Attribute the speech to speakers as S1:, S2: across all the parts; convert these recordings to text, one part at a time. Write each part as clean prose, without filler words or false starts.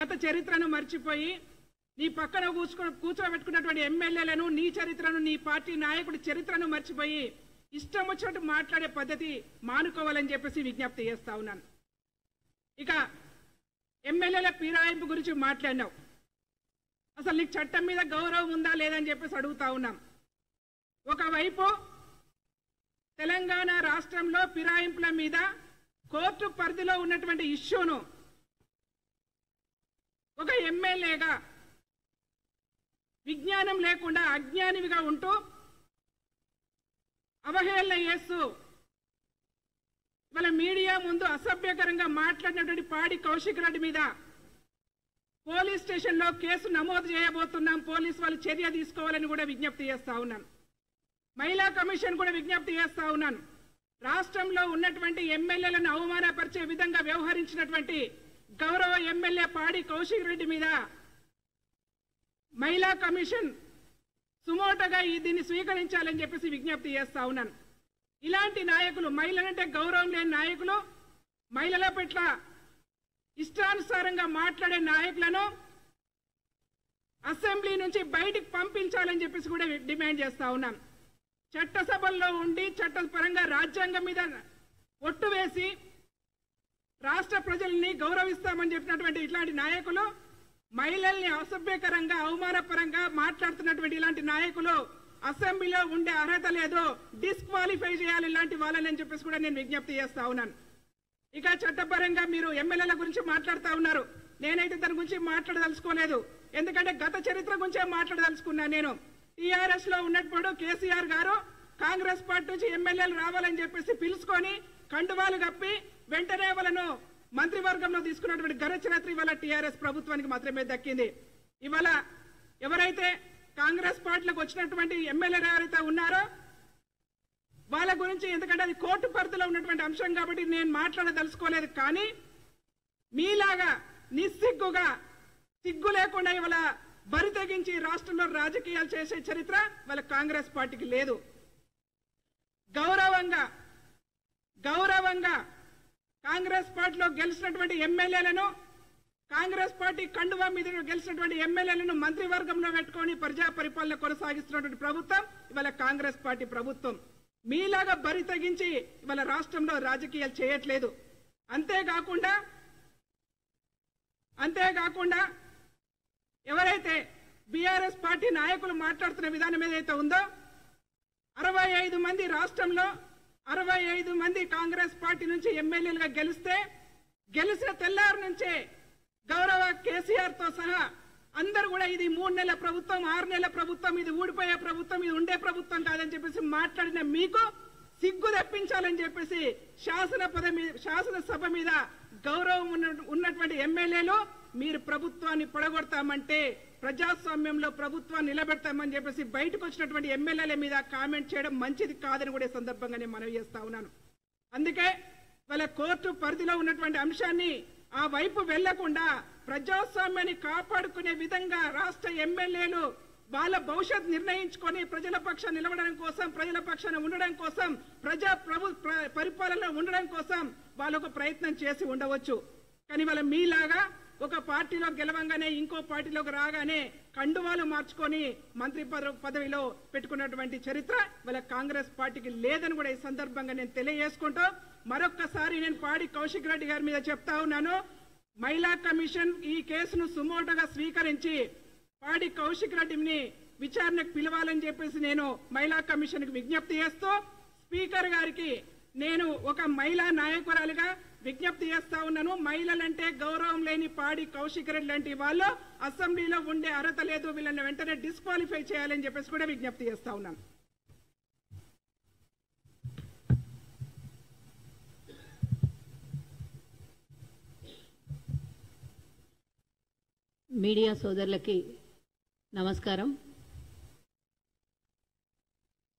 S1: గత చరిత్రను మర్చిపోయి నీ పక్కన కూర్చోబెట్టుకున్నటువంటి ఎమ్మెల్యేలను నీ చరిత్రను నీ పార్టీ నాయకుడి చరిత్రను మర్చిపోయి ఇష్టం వచ్చినట్టు మాట్లాడే పద్ధతి మానుకోవాలని చెప్పేసి విజ్ఞప్తి చేస్తా ఉన్నాను. ఇక ఎమ్మెల్యేల ఫిరాయింపు గురించి మాట్లాడినావు. అసలు నీకు చట్టం మీద గౌరవం ఉందా లేదని చెప్పేసి అడుగుతా ఉన్నాం. ఒకవైపు తెలంగాణ రాష్ట్రంలో ఫిరాయింపుల మీద కోర్టు పరిధిలో ఉన్నటువంటి ఇష్యూను ఒక ఎమ్మెల్యేగా విజ్ఞానం లేకుండా అజ్ఞానివిగా ఉంటూ అవహేళన చేస్తూ ఇవాళ మీడియా ముందు అసభ్యకరంగా మాట్లాడినటువంటి పాడి కౌశిక్ రెడ్డి మీద పోలీస్ స్టేషన్లో కేసు నమోదు చేయబోతున్నాం, పోలీసు వాళ్ళు చర్య తీసుకోవాలని కూడా విజ్ఞప్తి చేస్తా ఉన్నాను. మహిళా కమిషన్ కూడా విజ్ఞప్తి చేస్తా ఉన్నాను. రాష్ట్రంలో ఉన్నటువంటి ఎమ్మెల్యేలను అవమానపరిచే విధంగా వ్యవహరించినటువంటి గౌరవ ఎమ్మెల్యే పాడి కౌశిక్ రెడ్డి మీద మహిళా కమిషన్ సుమోటోగా దీన్ని స్వీకరించాలని చెప్పేసి విజ్ఞప్తి చేస్తా ఉన్నాను. ఇలాంటి నాయకులు, మహిళలంటే గౌరవం లేని నాయకులు, మహిళల పట్ల ఇష్టానుసారంగా మాట్లాడే నాయకులను అసెంబ్లీ నుంచి బయటికి పంపించాలని చెప్పేసి కూడా డిమాండ్ చేస్తా ఉన్నాం. చట్టసభల్లో ఉండి చట్టపరంగా రాజ్యాంగం మీద ఒట్టు వేసి రాష్ట్ర ప్రజల్ని గౌరవిస్తామని చెప్పినటువంటి ఇట్లాంటి నాయకులు మహిళల్ని అసభ్యకరంగా అవమానపరంగా మాట్లాడుతున్నటువంటి ఇలాంటి నాయకులు అసెంబ్లీలో ఉండే అర్హత లేదు, డిస్క్వాలిఫై చేయాలి ఇలాంటి వాళ్ళని అని చెప్పేసి కూడా నేను విజ్ఞప్తి చేస్తా ఉన్నాను. ఇక చట్టపరంగా మీరు ఎమ్మెల్యేల గురించి మాట్లాడుతూ ఉన్నారు. నేనైతే దాని గురించి మాట్లాడదలుచుకోలేదు, ఎందుకంటే గత చరిత్ర గురించే మాట్లాడదలుచుకున్నా. నేను టీఆర్ఎస్ లో ఉన్నప్పుడు కేసీఆర్ గారు కాంగ్రెస్ పార్టీ నుంచి ఎమ్మెల్యేలు రావాలని చెప్పేసి పిలుచుకొని కండువాలు కప్పి వెంటనే వాళ్ళను మంత్రివర్గంలో తీసుకున్నటువంటి ఘనచరిత్ర ఇవాళ టీఆర్ఎస్ ప్రభుత్వానికి మాత్రమే దక్కింది. ఇవాళ ఎవరైతే కాంగ్రెస్ పార్టీలకు వచ్చినటువంటి ఎమ్మెల్యేలు ఎవరైతే ఉన్నారో వాళ్ళ గురించి, ఎందుకంటే అది కోర్టు పరిధిలో ఉన్నటువంటి అంశం కాబట్టి నేను మాట్లాడదలుచుకోలేదు. కానీ మీలాగా నిస్సిగ్గుగా, సిగ్గు లేకుండా ఇవాళ బరి తెగించి రాష్ట్రంలో రాజకీయాలు చేసే చరిత్ర వాళ్ళ కాంగ్రెస్ పార్టీకి లేదు. గౌరవంగా కాంగ్రెస్ పార్టీలో గెలిచినటువంటి ఎమ్మెల్యేలను, కాంగ్రెస్ పార్టీ కండువా మీద గెలిచినటువంటి ఎమ్మెల్యేలను మంత్రివర్గంలో పెట్టుకొని ప్రజా పరిపాలన కొనసాగిస్తున్నటువంటి ప్రభుత్వం ఇవాళ కాంగ్రెస్ పార్టీ ప్రభుత్వం. మీలాగా బరి తెగించి ఇవాళ రాష్ట్రంలో రాజకీయాలు చేయట్లేదు. అంతేకాకుండా ఎవరైతే బీఆర్ఎస్ పార్టీ నాయకులు మాట్లాడుతున్న విధానం ఏదైతే ఉందో, 65 మంది రాష్ట్రంలో 65 మంది కాంగ్రెస్ పార్టీ నుంచి ఎమ్మెల్యేలుగా గెలిచిన తెల్లారి నుంచే గౌరవ కేసీఆర్ తో సహా అందరూ కూడా ఇది 3 నెలల ప్రభుత్వం, 6 నెలల ప్రభుత్వం, ఇది ఊడిపోయే ప్రభుత్వం, ఇది ఉండే ప్రభుత్వం కాదని చెప్పేసి మాట్లాడిన మీకు సిగ్గు తెప్పించాలని చెప్పేసి శాసనసభ మీద గౌరవం ఉన్నటువంటి ఎమ్మెల్యేలు మీరు ప్రభుత్వాన్ని పొడగొడతామంటే, ప్రజాస్వామ్యంలో ప్రభుత్వాన్ని నిలబెడతామని చెప్పేసి బయటకు వచ్చినటువంటి ఎమ్మెల్యేల మీద కామెంట్ చేయడం మంచిది కాదని కూడా ఈ సందర్భంగా నేను మనవి చేస్తా ఉన్నాను. అందుకే వాళ్ళ కోర్టు పరిధిలో ఉన్నటువంటి అంశాన్ని ఆ వైపు వెళ్లకుండా ప్రజాస్వామ్యాన్ని కాపాడుకునే విధంగా రాష్ట్ర ఎమ్మెల్యేలు వాళ్ళ భవిష్యత్ నిర్ణయించుకొని ప్రజల పక్షాన్ని నిలవడం కోసం, ప్రజల పక్షాన ఉండడం కోసం, పరిపాలనలో ఉండడం కోసం వాళ్ళొక ప్రయత్నం చేసి ఉండవచ్చు. కానీ వాళ్ళ మీలాగా ఒక పార్టీలో గెలవంగానే ఇంకో పార్టీలోకి రాగానే కండువాలు మార్చుకొని మంత్రి పదవిలో పెట్టుకున్నటువంటి చరిత్ర వాళ్ళ కాంగ్రెస్ పార్టీకి లేదని కూడా ఈ సందర్భంగా నేను తెలియజేసుకుంటూ మరొక్కసారి నేను పాడి కౌశిక్ రెడ్డి గారి మీద చెప్తా ఉన్నాను. మహిళా కమిషన్ ఈ కేసును సుమోటోగా స్వీకరించి పాడి కౌశిక్ రెడ్డిని విచారణకు పిలవాలని చెప్పేసి నేను మహిళా కమిషన్ కి విజ్ఞప్తి చేస్తూ, స్పీకర్ గారికి నేను ఒక మహిళా నాయకురాలిగా విజ్ఞప్తి చేస్తా ఉన్నాను. మహిళలంటే గౌరవం లేని పాడి కౌశిక్ రెడ్డి లాంటి వాళ్ళు అసెంబ్లీలో ఉండే అర్హత లేదు, వీళ్ళని వెంటనే డిస్క్వాలిఫై చేయాలని చెప్పేసి కూడా విజ్ఞప్తి చేస్తా ఉన్నాను.
S2: మీడియా సోదరులకి నమస్కారం.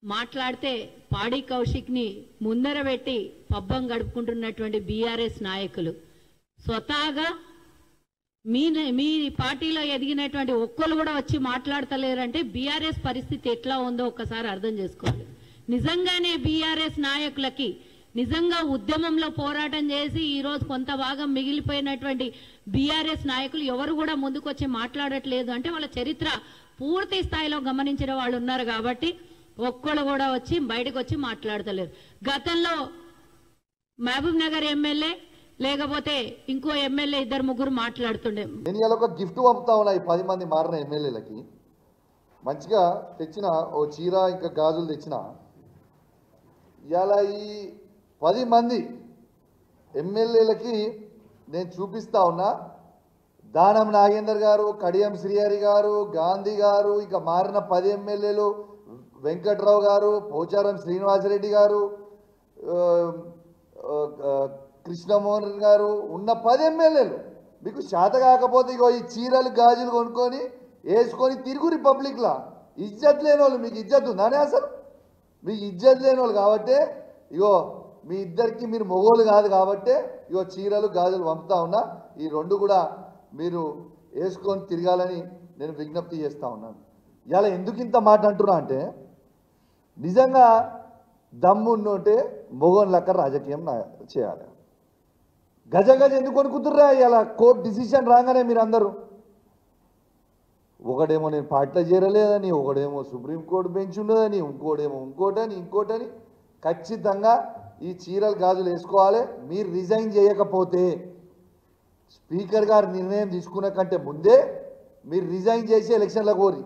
S2: మాట్లాడితే పాడి కౌశిక్ ని ముందర పెట్టి పబ్బం గడుపుకుంటున్నటువంటి బీఆర్ఎస్ నాయకులు స్వతహాగా మీ పార్టీలో ఎదిగినటువంటి ఒక్కరు కూడా వచ్చి మాట్లాడతలేరంటే బీఆర్ఎస్ పరిస్థితి ఎట్లా ఉందో ఒక్కసారి అర్థం చేసుకోవాలి. నిజంగానే బీఆర్ఎస్ నాయకులకి నిజంగా ఉద్యమంలో పోరాటం చేసి ఈరోజు కొంత భాగం మిగిలిపోయినటువంటి బీఆర్ఎస్ నాయకులు ఎవరు కూడా ముందుకొచ్చి మాట్లాడట్లేదు అంటే వాళ్ళ చరిత్ర పూర్తి స్థాయిలో గమనించిన వాళ్ళు ఉన్నారు కాబట్టి ఒక్కళ్ళు కూడా వచ్చి బయటకు వచ్చి మాట్లాడతలేరు. గతంలో మహబూబ్ నగర్ ఎమ్మెల్యే లేకపోతే ఇంకో ఎమ్మెల్యే ఇద్దరు ముగ్గురు మాట్లాడుతుండే.
S3: నేను ఇలా ఒక గిఫ్ట్ పంపుతా ఉన్నా ఈ 10 మంది మారిన ఎమ్మెల్యేలకి. మంచిగా తెచ్చిన ఓ చీర ఇంకా గాజులు తెచ్చిన ఇలా ఈ 10 మంది ఎమ్మెల్యేలకి నేను చూపిస్తా ఉన్నా. దానం నాగేందర్ గారు, కడియం శ్రీహరి గారు, గాంధీ గారు, ఇక మారిన 10 ఎమ్మెల్యేలు, వెంకట్రావు గారు, పోచారం శ్రీనివాసరెడ్డి గారు, కృష్ణమోహన్ గారు ఉన్న 10 ఎమ్మెల్యేలు మీకు శాత కాకపోతే ఇగో ఈ చీరలు గాజులు కొనుక్కొని వేసుకొని తిరుగు రిపబ్లిక్లా. ఇజ్జత్ లేని వాళ్ళు, మీకు ఇజ్జత్ ఉందానే అసలు? మీకు ఇజ్జత్ లేని వాళ్ళు కాబట్టే ఇగో మీ ఇద్దరికి మీరు మొగోలు కాదు కాబట్టే ఇగో చీరలు గాజులు పంపుతా ఉన్నా. ఈ 2 కూడా మీరు వేసుకొని తిరగాలని నేను విజ్ఞప్తి చేస్తూ ఉన్నాను. ఇలా ఎందుకు ఇంత మాట అంటున్నా అంటే నిజంగా దమ్మున్నంటే మొగోన్ లెక్క రాజకీయం చేయాలి. గజ ఎందుకు కొనుక్కుతుర్రా? ఇలా కోర్టు డిసిషన్ రాగానే మీరు అందరూ ఒకడేమో నేను పార్టీలో చేరలేదని, ఒకడేమో సుప్రీంకోర్టు బెంచ్ ఉన్నదని, ఇంకోటేమో ఇంకోటని ఖచ్చితంగా ఈ చీరలు గాజులు వేసుకోవాలి. మీరు రిజైన్ చేయకపోతే స్పీకర్ గారు నిర్ణయం తీసుకున్న కంటే ముందే మీరు రిజైన్ చేసి ఎలక్షన్లకు కోరి,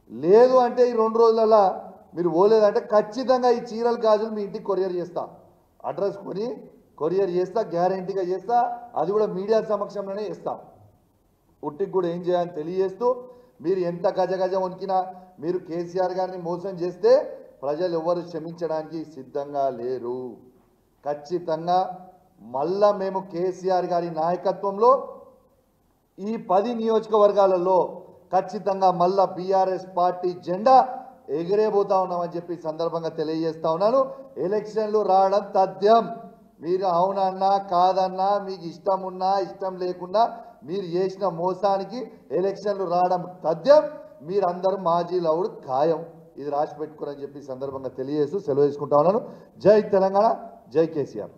S3: లేదు అంటే ఈ 2 రోజులలో మీరు పోలేదంటే ఖచ్చితంగా ఈ చీరలు గాజులు మీ ఇంటికి కొరియర్ చేస్తా, అడ్రస్ కొని కొరియర్ చేస్తా, గ్యారంటీగా చేస్తా. అది కూడా మీడియా సమక్షంలోనే చేస్తా. ఉట్టికి కూడా ఏం చేయాలని తెలియజేస్తూ, మీరు ఎంత గజ వణికినా మీరు కేసీఆర్ గారిని మోసం చేస్తే ప్రజలు ఎవరు క్షమించడానికి సిద్ధంగా లేరు. ఖచ్చితంగా మళ్ళా మేము కేసీఆర్ గారి నాయకత్వంలో ఈ 10 నియోజకవర్గాలలో ఖచ్చితంగా మళ్ళా బీఆర్ఎస్ పార్టీ జెండా ఎగిరేబోతా ఉన్నామని చెప్పి సందర్భంగా తెలియజేస్తా ఉన్నాను. ఎలక్షన్లు రావడం తథ్యం. మీరు అవునన్నా కాదన్నా, మీకు ఇష్టం ఉన్నా ఇష్టం లేకున్నా మీరు చేసిన మోసానికి ఎలక్షన్లు రావడం తథ్యం. మీరందరూ మాజీ లవుడు ఖాయం. ఇది రాసి పెట్టుకోరని చెప్పి సందర్భంగా తెలియజేస్తూ సెలవు తీసుకుంటా ఉన్నాను. జై తెలంగాణ, జై కేసీఆర్.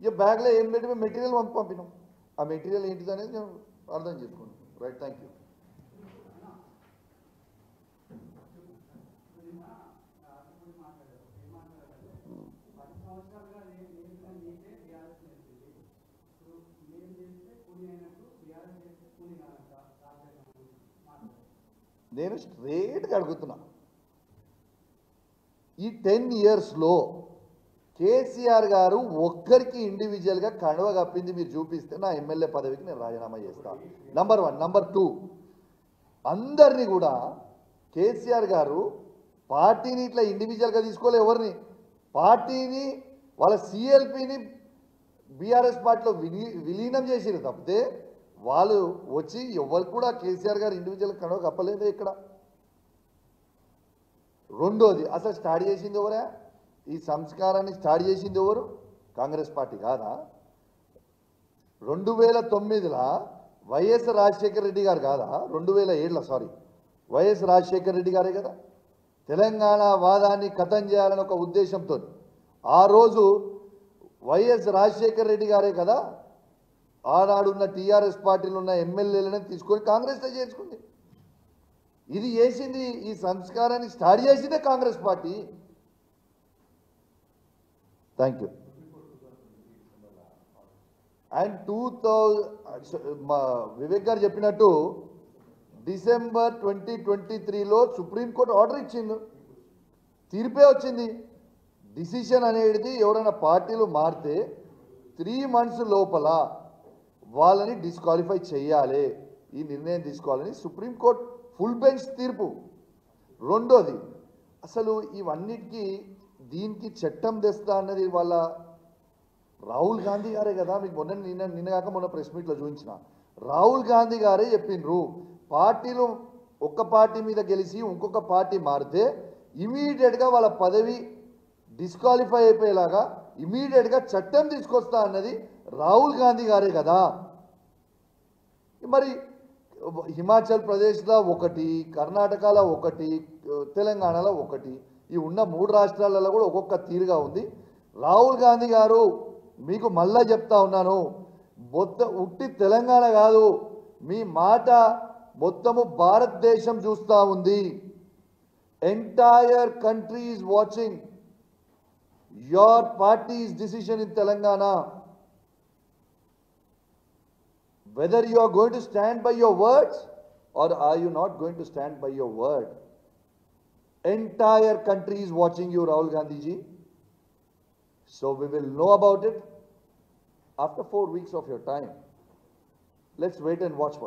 S3: ఈ బ్యాగ్లో ఏం పెట్టి మెటీరియల్ పంపినాం. ఆ మెటీరియల్ ఏంటిది అనేది నేను అర్థం చేసుకున్నాను. Right, thank you. నేను స్ట్రేట్గా అడుగుతున్నా, ఈ 10 ఇయర్స్లో కేసీఆర్ గారు ఒక్కరికి ఇండివిజువల్గా కండువ కప్పింది మీరు చూపిస్తే నా ఎమ్మెల్యే పదవికి నేను రాజీనామా చేస్తాను. నంబర్ 1. నంబర్ 2, అందరినీ కూడా కేసీఆర్ గారు పార్టీని ఇట్లా ఇండివిజువల్గా తీసుకోలే, ఎవరిని పార్టీని వాళ్ళ సిఎల్పిని బీఆర్ఎస్ పార్టీలో విలీనం చేసిరు తప్పితే వాళ్ళు వచ్చి ఎవరు కూడా కేసీఆర్ గారు ఇండివిజువల్ కండువ కప్పలేదు ఇక్కడ. రెండోది, అసలు స్టార్ట్ చేసింది ఎవరా? ఈ సంస్కారాన్ని స్టార్ట్ చేసింది ఎవరు? కాంగ్రెస్ పార్టీ కాదా? 2009లో వైఎస్ రాజశేఖర రెడ్డి గారు కాదా? 2007లో సారీ, వైఎస్ రాజశేఖర రెడ్డి గారే కదా తెలంగాణ వాదాన్ని ఖతం చేయాలని ఒక ఉద్దేశంతో ఆ రోజు వైఎస్ రాజశేఖర రెడ్డి గారే కదా ఆనాడున్న టీఆర్ఎస్ పార్టీలో ఉన్న ఎమ్మెల్యేలను తీసుకొని కాంగ్రెస్లో చేర్చుకుంది. ఇది చేసింది, ఈ సంస్కారాన్ని స్టార్ట్ చేసిందే Congress party. Thank you. And 2000 Vivek గారు చెప్పినట్టు డిసెంబర్ 2023లో సుప్రీంకోర్టు ఆర్డర్ ఇచ్చింది, తీర్పే వచ్చింది. డిసిషన్ అనేది ఎవరైనా పార్టీలు మారితే 3 months లోపల వాళ్ళని డిస్క్వాలిఫై చేయాలి, ఈ నిర్ణయం తీసుకోవాలని సుప్రీంకోర్టు ఫుల్ బెంచ్ తీర్పు. రెండోది, అసలు ఇవన్నిటికీ దీనికి చట్టం తెస్తా అన్నది వాళ్ళ రాహుల్ గాంధీ గారే కదా. మీకు నిన్నగాక మొన్న ప్రెస్ మీట్లో చూపించిన రాహుల్ గాంధీ గారే చెప్పిండ్రు, పార్టీలు ఒక్క పార్టీ మీద గెలిచి ఇంకొక పార్టీ మారితే ఇమీడియట్గా వాళ్ళ పదవి డిస్క్వాలిఫై అయిపోయేలాగా ఇమీడియట్గా చట్టం తీసుకొస్తా అన్నది రాహుల్ గాంధీ గారే కదా. మరి హిమాచల్ ప్రదేశ్లో ఒకటి, కర్ణాటకలో ఒకటి, తెలంగాణలో ఒకటి, ఈ ఉన్న 3 రాష్ట్రాలలో కూడా ఒక్కొక్క తీరుగా ఉంది. రాహుల్ గాంధీ గారు మీకు మళ్ళా చెప్తా ఉన్నాను, ఉట్టి తెలంగాణ కాదు, మీ మాట మొత్తము భారతదేశం చూస్తూ ఉంది. Entire country is watching your parties decision in Telangana. Whether you are going to stand by your words or are you not going to stand by your word. Entire country is watching you, Rahul Gandhi ji. So we will know about it after 4 weeks of your time. Let's wait and watch for it.